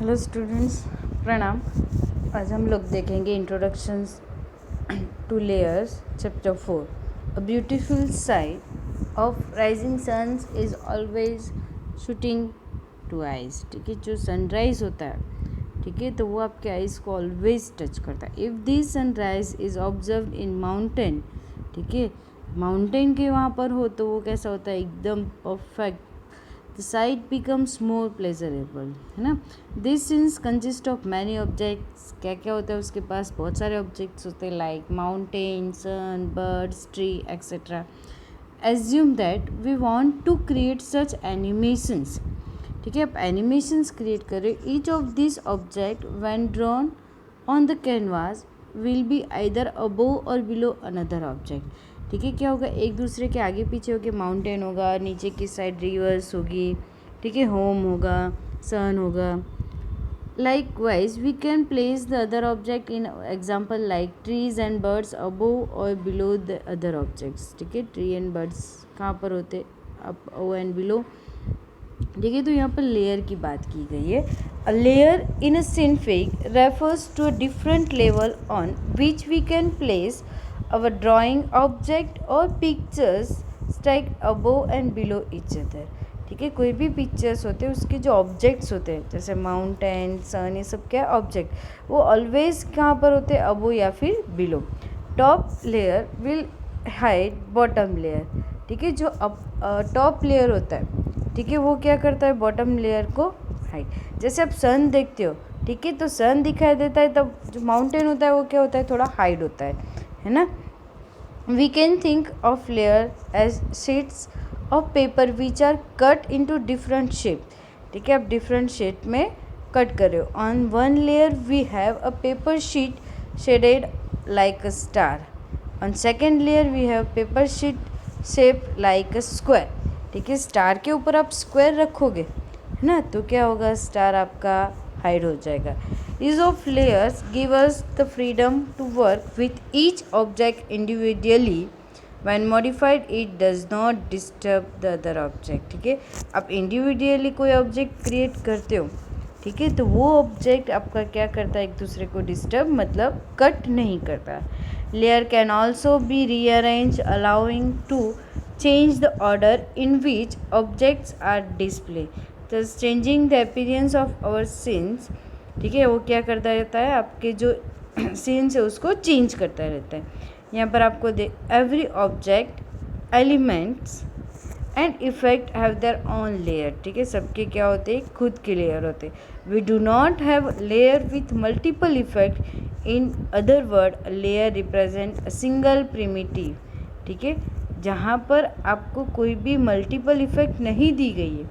Hello students, प्रणाम। आज हम लोग देखेंगे introductions to layers chapter 4। A beautiful side of rising suns is always shooting to eyes. ठीक है, जो सनराइज होता है, ठीक है, तो वो आपके आइज़ को ऑलवेज टच करता है। If this sunrise is observe in mountain, ठीक है, माउंटेन के वहाँ पर हो तो वो कैसा होता है, एकदम perfect. The sight becomes more pleasurable, है ना। This scenes consist of many objects. क्या क्या होता है उसके पास, बहुत सारे ऑब्जेक्ट्स होते हैं, like mountain, sun, birds, tree etcetera. Assume that we want to create such animations. ठीक है, आप एनिमेशंस क्रिएट करें। Each of this object when drawn on the canvas will be either above or below another object. ठीक है, क्या होगा, एक दूसरे के आगे पीछे होके माउंटेन होगा, नीचे की साइड रिवर्स होगी, ठीक है, होम होगा, सन होगा। Likewise we can place the other object in example like trees and birds above or below the other objects. ठीक है, ट्री एंड बर्ड्स कहाँ पर होते, अप ओ एंड बिलो। ठीक है, तो यहाँ पर लेयर की बात की गई है। A layer in a scene fig refers to a different level on which we can place our drawing object और pictures stacked above and below each other। ठीक है, कोई भी पिक्चर्स होते हैं उसके जो ऑब्जेक्ट्स होते हैं, जैसे माउंटेन, सन, ये सब क्या ऑब्जेक्ट, वो ऑलवेज कहाँ पर होते हैं, अबो या फिर below. Top layer will hide bottom layer. ठीक है, जो टॉप लेयर होता है, ठीक है, वो क्या करता है, बॉटम लेयर को हाइड। जैसे आप सन देखते हो, ठीक है, तो सन दिखाई देता है, तब जो माउंटेन होता है वो क्या होता है, थोड़ा हाइड होता है ना। We can think of layer as sheets of paper which are cut into different shape। ठीक है, आप different shape में कट कर रहे हो। On one layer we have a paper sheet shaded like a star। On second layer we have paper sheet shaped like a square। ठीक है, star के ऊपर आप स्क्वायर रखोगे, है ना, तो क्या होगा, स्टार आपका हाइड हो जाएगा। Use of layers give us the freedom to work with each object individually। When modified, it does not disturb the other object। ठीक है, आप इंडिविजुअली कोई ऑब्जेक्ट क्रिएट करते हो, ठीक है, तो वो ऑब्जेक्ट आपका क्या करता है, एक दूसरे को डिस्टर्ब मतलब कट नहीं करता। Layer can also be rearrange allowing to change the order in which objects are display, thus changing the appearance of our scenes। ठीक है, वो क्या करता रहता है, आपके जो सीन्स है उसको चेंज करता रहता है। यहाँ पर आपको every object, elements and effect have their own layer. ठीक है, सबके क्या होते हैं, खुद के लेयर होते हैं। We do not have layer with multiple effect. In other word, layer represent a single primitive. ठीक है, जहाँ पर आपको कोई भी मल्टीपल इफेक्ट नहीं दी गई है,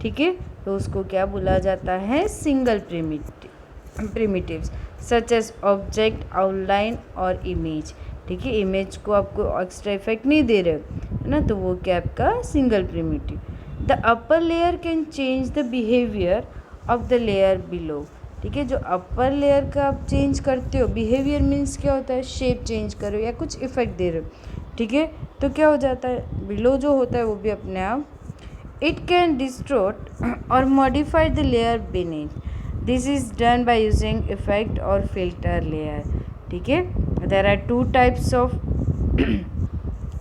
ठीक है, तो उसको क्या बोला जाता है, single primitives such as object, outline और इमेज। ठीक है, इमेज को आपको एक्स्ट्रा इफेक्ट नहीं दे रहे हो, है ना, तो वो क्या आपका single primitive. The upper layer can change the behaviour of the layer below. ठीक है, जो अपर लेयर का आप चेंज करते हो, बिहेवियर मीन्स क्या होता है, शेप चेंज करो या कुछ इफेक्ट दे रहे हो, ठीक है, तो क्या हो जाता है, बिलो जो होता है वो भी अपने आप it can distort or modify the layer beneath। this is done by using effect or filter layer। ठीक है, there are two types of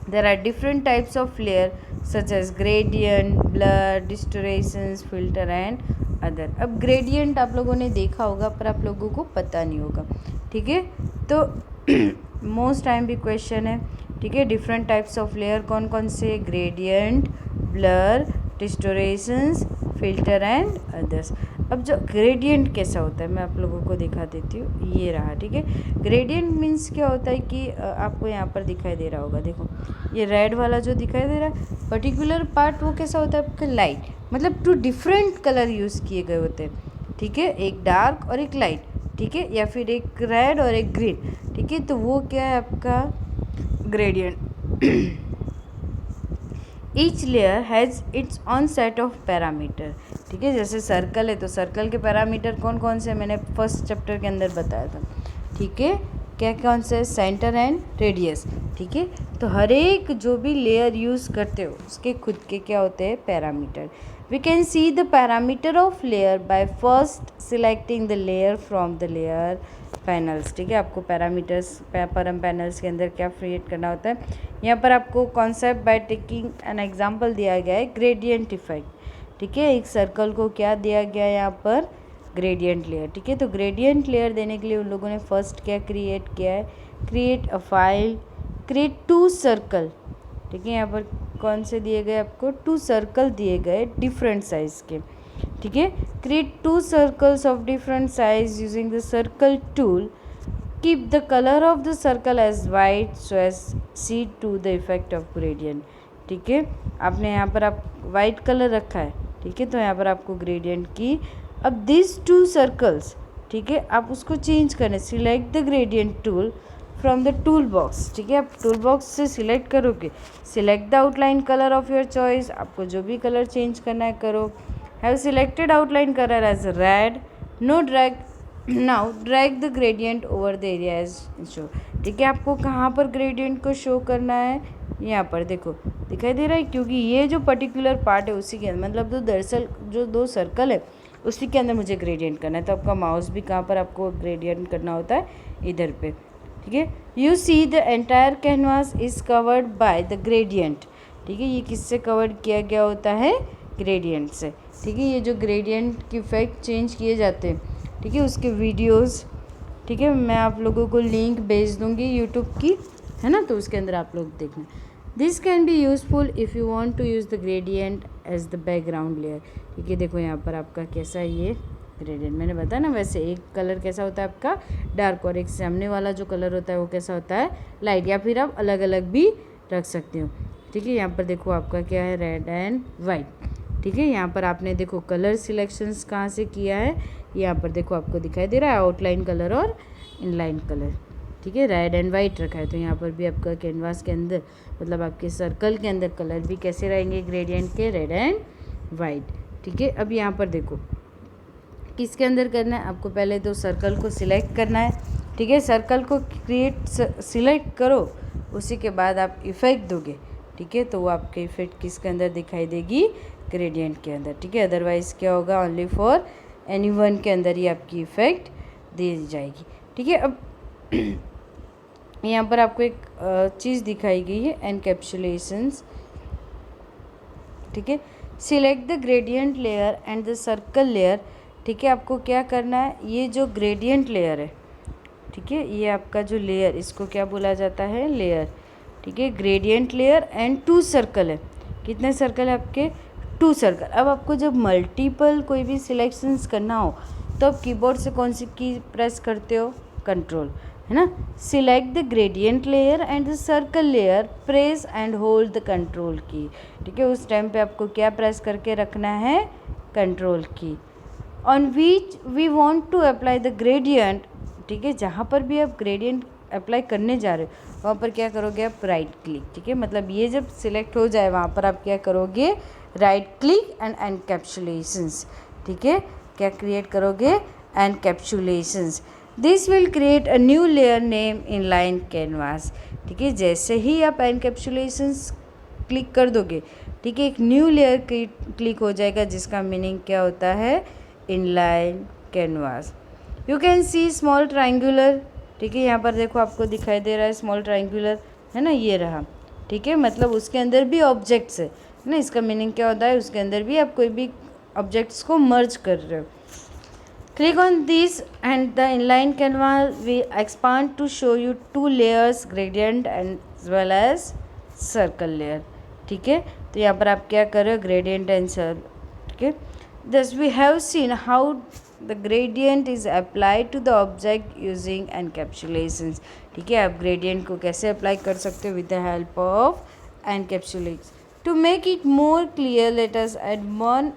there are different types of layer such as gradient, blur, distortions, filter and other। अब gradient आप लोगों ने देखा होगा पर आप लोगों को पता नहीं होगा, ठीक है, तो मोस्ट टाइम भी क्वेश्चन है। ठीक है, डिफरेंट टाइप्स ऑफ लेयर कौन कौन से, gradient, blur, distortions, filter and others. अब जो ग्रेडियंट कैसा होता है मैं आप लोगों को दिखा देती हूँ, ये रहा। ठीक है, ग्रेडियंट मीन्स क्या होता है कि आपको यहाँ पर दिखाई दे रहा होगा, देखो ये रेड वाला जो दिखाई दे रहा है पर्टिकुलर पार्ट, वो कैसा होता है आपका लाइट, मतलब टू डिफरेंट कलर यूज़ किए गए होते हैं। ठीक है, एक डार्क और एक लाइट, ठीक है, या फिर एक रेड और एक ग्रीन। ठीक है, तो वो क्या है आपका gradient. Each layer has its on set of parameter. ठीक है, जैसे सर्कल है तो सर्कल के पैरामीटर कौन कौन से मैंने फर्स्ट चैप्टर के अंदर बताया था। ठीक है, क्या कौन सा है, सेंटर एंड रेडियस। ठीक है, तो हर एक जो भी लेयर यूज़ करते हो उसके खुद के क्या होते हैं, parameter. We can see the parameter of layer by first selecting the layer from the layer panels. ठीक है, आपको पैरामीटर्स परम पैनल्स के अंदर क्या क्रिएट करना होता है। यहाँ पर आपको concept by taking an example दिया गया है, ग्रेडियंट इफेक्ट। ठीक है, एक सर्कल को क्या दिया गया है यहाँ पर, ग्रेडियंट लेयर। ठीक है, तो ग्रेडियंट लेयर देने के लिए उन लोगों ने फर्स्ट क्या क्रिएट किया है, create a file, create 2 circle. ठीक है, यहाँ पर कौन से दिए गए आपको, 2 सर्कल दिए गए डिफरेंट साइज के। ठीक है, create 2 circles of different size using the circle tool, keep the colour of the circle as white so as see to the effect of gradient. ठीक है, आपने यहाँ पर आप वाइट कलर रखा है। ठीक है, तो यहाँ पर आपको ग्रेडियंट की, अब दिस 2 सर्कल्स, ठीक है, आप उसको चेंज करें, select the gradient tool from the tool box. ठीक है, आप टूल बॉक्स से सिलेक्ट करोगे, select the outline colour of your choice, आपको जो भी कलर चेंज करना है करो। Have selected outline colour as red, no drag, now drag the gradient over the area as show. ठीक है, आपको कहाँ पर ग्रेडियंट को शो करना है, यहाँ पर देखो दिखाई दे रहा है, क्योंकि ये जो पर्टिकुलर पार्ट है उसी के अंदर, मतलब दरअसल जो 2 सर्कल है उसी के अंदर मुझे ग्रेडियंट करना है। तो आपका माउस भी कहाँ पर आपको ग्रेडियंट करना होता है, इधर पे। ठीक है, you see the entire canvas is covered by the gradient. ठीक है, ये किससे कवर्ड किया गया होता है, ग्रेडियंट से। ठीक है, ये जो ग्रेडियंट के इफेक्ट चेंज किए जाते हैं, ठीक है, उसके वीडियोस, ठीक है, मैं आप लोगों को लिंक भेज दूँगी यूट्यूब की, है ना, तो उसके अंदर आप लोग देखना। This can be useful if you want to use the gradient as the background layer. ठीक है, देखो यहाँ पर आपका कैसा ये ग्रेडियंट, मैंने बताया ना, वैसे एक कलर कैसा होता है आपका डार्क, और एक सामने वाला जो कलर होता है वो कैसा होता है लाइट, या फिर आप अलग अलग भी रख सकते हो। ठीक है, यहाँ पर देखो आपका क्या है, रेड एंड वाइट। ठीक है, यहाँ पर आपने देखो कलर सिलेक्शंस कहाँ से किया है, यहाँ पर देखो आपको दिखाई दे रहा है आउटलाइन कलर और इनलाइन कलर। ठीक है, रेड एंड वाइट रखा है, तो यहाँ पर भी आपका कैनवास के अंदर, मतलब आपके सर्कल के अंदर कलर भी कैसे रहेंगे ग्रेडियंट के, रेड एंड वाइट। ठीक है, अब यहाँ पर देखो किसके अंदर करना है, आपको पहले तो सर्कल को सिलेक्ट करना है। ठीक है, सर्कल को क्रिएट सिलेक्ट करो, उसी के बाद आप इफ़ेक्ट दोगे। ठीक है, तो वो आपके इफ़ेक्ट किसके अंदर दिखाई देगी, ग्रेडियंट के अंदर। ठीक है, अदरवाइज़ क्या होगा, ओनली फॉर एनीवन के अंदर ही आपकी इफ़ेक्ट दी जाएगी। ठीक है, अब यहाँ पर आपको एक चीज़ दिखाई गई है, एनकैप्सुलेशंस। ठीक है, select the gradient layer and the circle layer. ठीक है, आपको क्या करना है, ये जो ग्रेडियंट लेयर है, ठीक है, ये आपका जो लेयर, इसको क्या बोला जाता है, लेयर। ठीक है, ग्रेडियंट लेयर एंड 2 सर्कल है, कितने सर्कल है आपके, 2 सर्कल। अब आपको जब मल्टीपल कोई भी सिलेक्शंस करना हो तो आप कीबोर्ड से कौन सी की प्रेस करते हो, कंट्रोल, है ना। Select the gradient layer and the circle layer, press and hold the control की। ठीक है, उस टाइम पे आपको क्या प्रेस करके रखना है, कंट्रोल की। On which we want to apply the gradient. ठीक है, जहाँ पर भी आप ग्रेडियंट अप्लाई करने जा रहे हो वहाँ पर क्या करोगे आप, राइट क्लिक। ठीक है, मतलब ये जब सिलेक्ट हो जाए वहाँ पर आप क्या करोगे, राइट क्लिक एंड एनकैप्सुलेशंस। ठीक है, क्या क्रिएट करोगे, encapsulations. This will create a new layer name in line canvas. ठीक है, जैसे ही आप एनकैप्सुलेशंस क्लिक कर दोगे, ठीक है, एक न्यू लेयर क्लिक हो जाएगा, जिसका मीनिंग क्या होता है, इन line canvas. You can C small triangular. ठीक है, यहाँ पर देखो आपको दिखाई दे रहा है स्मॉल ट्राइंगुलर, है ना, ये रहा। ठीक है, मतलब उसके अंदर भी ऑब्जेक्ट्स है ना, इसका मीनिंग क्या होता है, उसके अंदर भी आप कोई भी ऑब्जेक्ट्स को मर्ज कर रहे हो। Click on this and the inline canvas will expand to show you 2 layers, gradient as well as circle layer. ठीक है, तो यहाँ पर आप क्या कर रहे हो, gradient and circle। ठीक है, thus we have seen how the gradient is applied to the object using encapsulations। ठीक है, आप gradient को कैसे अप्लाई कर सकते हो, with the help of encapsulations। To make it more clear, let us add one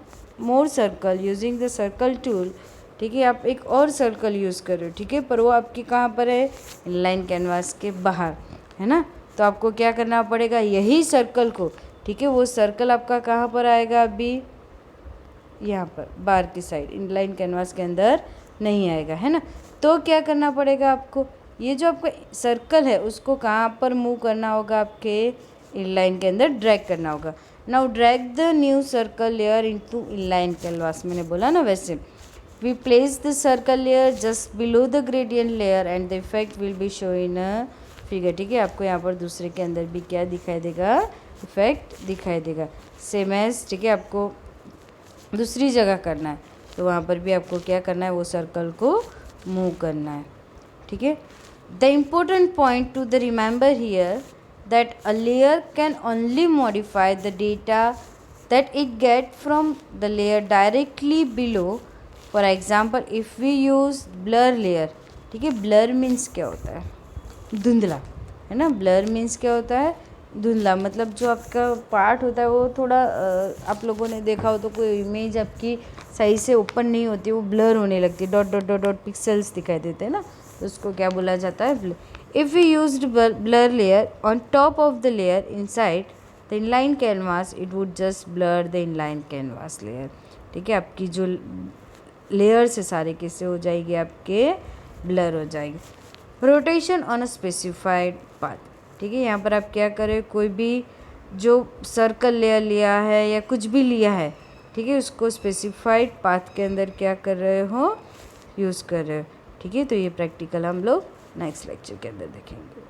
more circle using the circle tool। ठीक है, आप एक और सर्कल यूज़ कर रहे हो। ठीक है, पर वो आपके कहाँ पर है, इनलाइन कैनवास के बाहर, है ना। तो आपको क्या करना पड़ेगा, यही सर्कल को, ठीक है, वो सर्कल आपका कहाँ पर आएगा, अभी यहाँ पर बाहर की साइड, इनलाइन कैनवास के अंदर नहीं आएगा, है ना। तो क्या करना पड़ेगा आपको, ये जो आपका सर्कल है उसको कहाँ पर मूव करना होगा, आपके इनलाइन के अंदर ड्रैग करना होगा। Now drag the new circle layer into inline canvas, मैंने बोला ना वैसे। We place the circle layer just below the gradient layer and the effect will be show in a figure. ठीक है, आपको यहाँ पर दूसरे के अंदर भी क्या दिखाई देगा, इफेक्ट दिखाई देगा। सेम एज, ठीक है, आपको दूसरी जगह करना है तो वहाँ पर भी आपको क्या करना है, वो सर्कल को मूव करना है। ठीक है, the important point two the remember here that a layer can only modify the data that it get from the layer directly below. For example, if we use blur layer, ठीक है, blur means क्या होता है, धुंधला, है ना। blur means क्या होता है, धुंधला, मतलब जो आपका पार्ट होता है वो थोड़ा आप लोगों ने देखा हो तो कोई इमेज आपकी सही से ओपन नहीं होती, वो ब्लर होने लगती है, dot dot dot dot pixels दिखाई देते हैं ना, तो उसको क्या बोला जाता है, blur. If we used blur layer on top of the layer inside the inline canvas, it would just blur the inline canvas layer। ठीक है, आपकी जो लेयर्स है सारे कैसे हो जाएगी, आपके ब्लर हो जाएगी। Rotation on a specified path, ठीक है, यहाँ पर आप क्या करें, कोई भी जो सर्कल लेयर लिया है या कुछ भी लिया है, ठीक है, उसको स्पेसिफाइड पाथ के अंदर क्या कर रहे हो, यूज़ कर रहे हो। ठीक है, तो ये प्रैक्टिकल हम लोग नेक्स्ट लेक्चर के अंदर देखेंगे।